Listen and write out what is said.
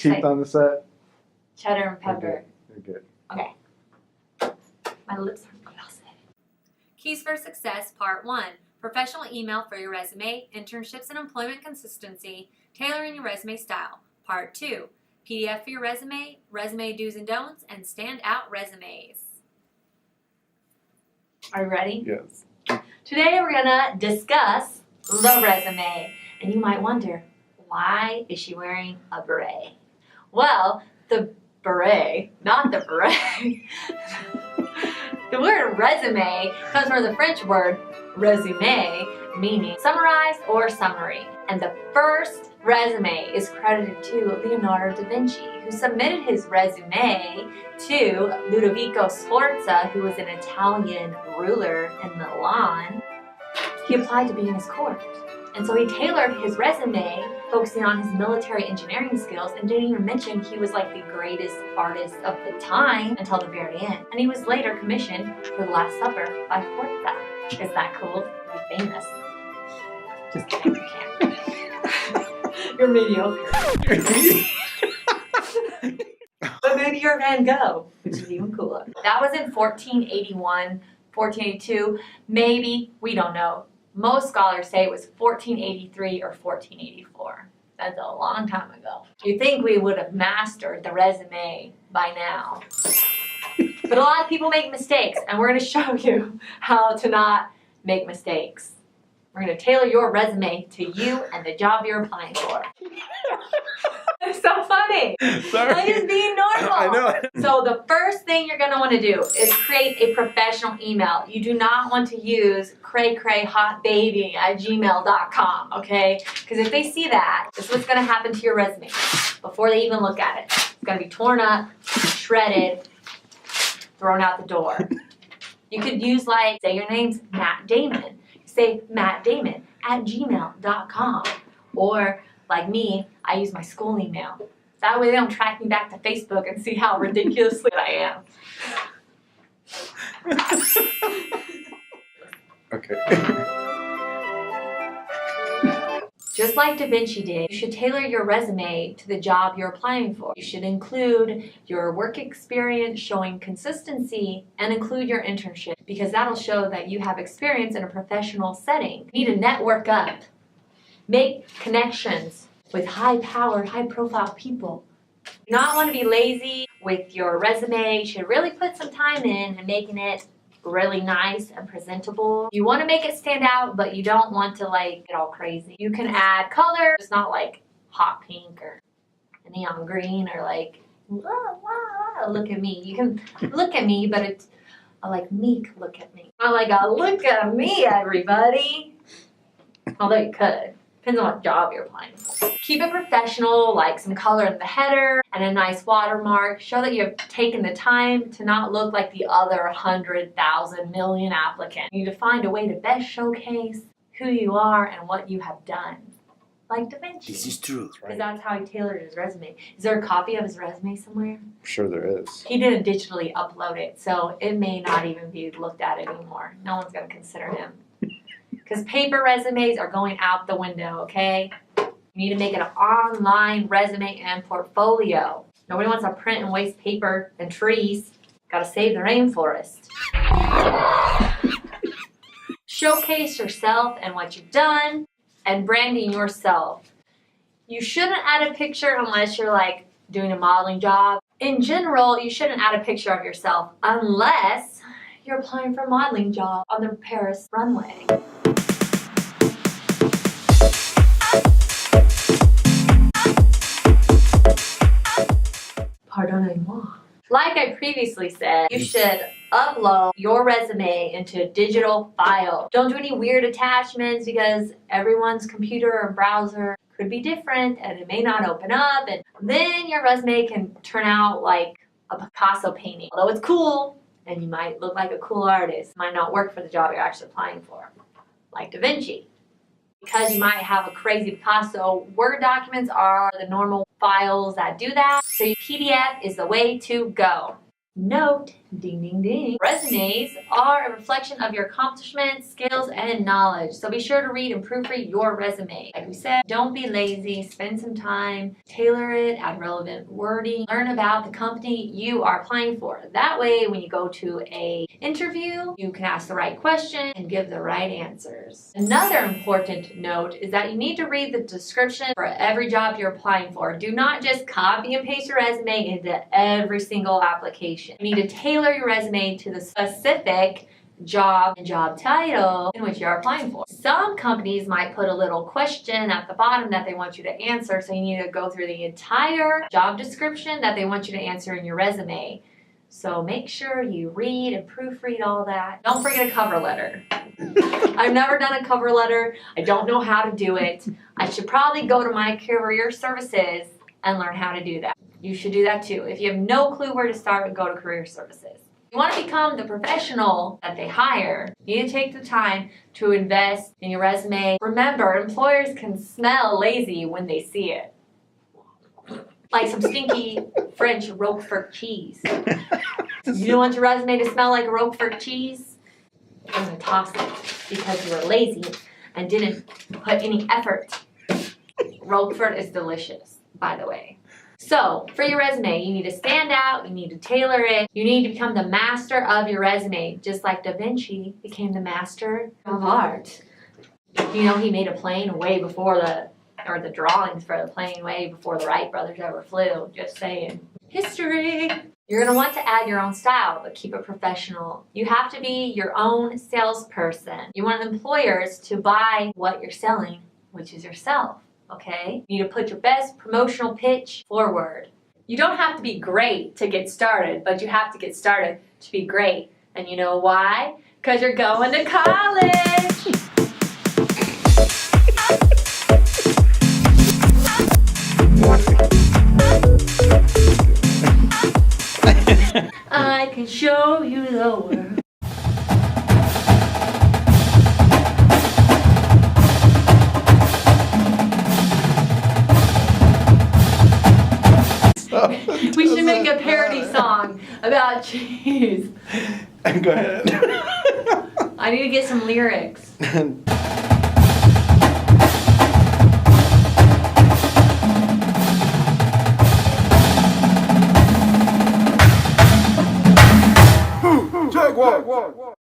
more Teeth on the set? cheddar and pepper. You're good. Okay. My lips are glossy. Keys for Success Part 1. Professional email for your resume, internships and employment consistency, tailoring your resume style. Part 2. PDF for your resume, resume do's and don'ts, and standout resumes. Are you ready? Yes. Today we're gonna discuss the resume. And you might wonder, why is she wearing a beret? Well, the beret, not the beret. The word resume comes from the French word résumé, meaning summarized or summary. And the first resume is credited to Leonardo da Vinci, who submitted his resume to Ludovico Sforza, who was an Italian ruler in Milan. He applied to be in his court. And so he tailored his resume, focusing on his military engineering skills, and didn't even mention he was like the greatest artist of the time until the very end. And he was later commissioned for The Last Supper by Sforza. Is that cool? He's famous. Just kidding, you can't. You're mediocre. But maybe you're Van Gogh, which is even cooler. That was in 1481, 1482, maybe, we don't know. Most scholars say it was 1483 or 1484. That's a long time ago. You'd think we would have mastered the resume by now. But a lot of people make mistakes, and we're going to show you how to not make mistakes. We're going to tailor your resume to you and the job you're applying for. It's so funny. Sorry. I'm just being normal. I know. So the first thing you're going to want to do is create a professional email. You do not want to use cray-cray-hot-baby@gmail.com, okay? Because if they see that, this is what's going to happen to your resume before they even look at it. It's going to be torn up, shredded, thrown out the door. You could use, like, say your name's Matt Damon. Say mattdamon@gmail.com. Or, like me, I use my school email. That way they don't track me back to Facebook and see how ridiculously I am. Okay. Just like Da Vinci did, you should tailor your resume to the job you're applying for. You should include your work experience showing consistency and include your internship, because that'll show that you have experience in a professional setting. You need to network up. Make connections with high-powered, high-profile people. You do not want to be lazy with your resume. You should really put some time in making it really nice and presentable. You want to make it stand out, but you don't want to like get all crazy. You can add color. It's not like hot pink or neon green or like, look at me. You can look at me, but it's a like meek look at me. Not like a look at me, everybody. Although you could. Depends on what job you're applying for. Keep it professional, like some color in the header and a nice watermark. Show that you have taken the time to not look like the other 100,000 million applicants. You need to find a way to best showcase who you are and what you have done. Like Da Vinci. This is true, Because right? that's how he tailored his resume. Is there a copy of his resume somewhere? I'm sure there is. He didn't digitally upload it, so it may not even be looked at anymore. No one's going to consider him. Because paper resumes are going out the window, okay? You need to make an online resume and portfolio. Nobody wants to print and waste paper and trees. Gotta save the rainforest. Showcase yourself and what you've done, and branding yourself. You shouldn't add a picture unless you're like doing a modeling job. In general, you shouldn't add a picture of yourself unless you're applying for a modeling job on the Paris runway. Pardonnez-moi. Like I previously said, you should upload your resume into a digital file. Don't do any weird attachments because everyone's computer or browser could be different and it may not open up, and then your resume can turn out like a Picasso painting. Although it's cool and you might look like a cool artist, it might not work for the job you're actually applying for, like Da Vinci. Because you might have a crazy Picasso, Word documents are the normal files that do that. So your PDF is the way to go. Note Ding, ding, ding. Resumes are a reflection of your accomplishments, skills, and knowledge. So be sure to read and proofread your resume. Like we said, don't be lazy. Spend some time, tailor it, add relevant wording, learn about the company you are applying for. That way, when you go to an interview, you can ask the right question and give the right answers. Another important note is that you need to read the description for every job you're applying for. Do not just copy and paste your resume into every single application. You need to tailor your resume to the specific job and job title in which you're applying for. Some companies might put a little question at the bottom that they want you to answer, so you need to go through the entire job description that they want you to answer in your resume. So make sure you read and proofread all that. Don't forget a cover letter. I've never done a cover letter. I don't know how to do it. I should probably go to my career services and learn how to do that. You should do that too. If you have no clue where to start, go to career services. If you want to become the professional that they hire, you need to take the time to invest in your resume. Remember, employers can smell lazy when they see it. Like some stinky French Roquefort cheese. You don't want your resume to smell like a Roquefort cheese? I'm going to toss it because you were lazy and didn't put any effort. Roquefort is delicious, by the way. So, for your resume, you need to stand out, you need to tailor it, you need to become the master of your resume, just like Da Vinci became the master of art. You know, he made a plane way before the drawings for the plane way before the Wright brothers ever flew, just saying. History! You're going to want to add your own style, but keep it professional. You have to be your own salesperson. You want employers to buy what you're selling, which is yourself. Okay? You need to put your best promotional pitch forward. You don't have to be great to get started, but you have to get started to be great. And you know why? Because you're going to college! I can show you the world. We should make a parody song about cheese. Go ahead. I need to get some lyrics. Jaguar.